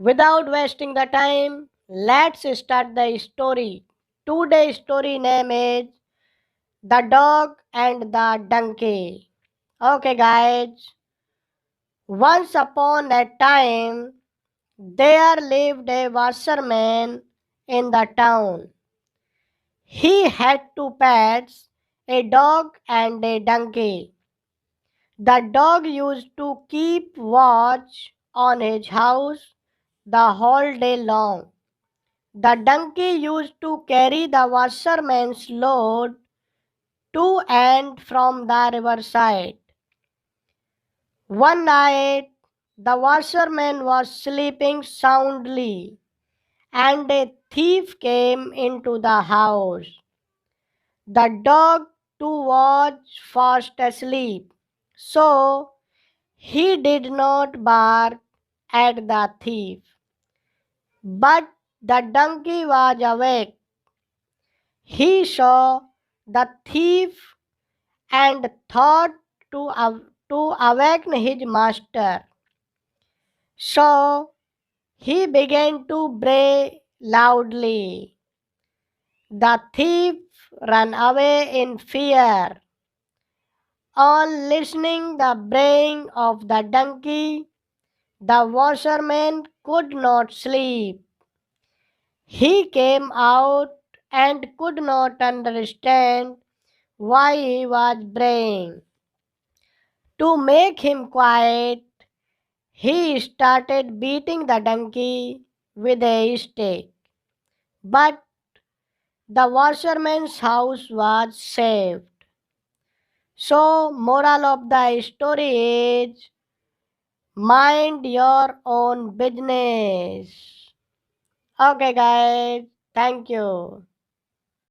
Without wasting the time, let's start the story. Today's story name is The Dog and the Donkey. Okay, guys. Once upon a time, there lived a washerman in the town. He had two pets, a dog and a donkey. The dog used to keep watch on his house the whole day long. The donkey used to carry the washerman's load to and from the riverside. One night, the washerman was sleeping soundly, and a thief came into the house. The dog too was fast asleep, so he did not bark at the thief. But the donkey was awake. He saw the thief and thought to awaken his master. So he began to bray loudly. The thief ran away in fear. On listening the braying of the donkey, the washerman could not sleep. He came out and could not understand why he was braying. To make him quiet, he started beating the donkey with a stick. But the washerman's house was saved. So, moral of the story is mind your own business. Okay, guys, thank you.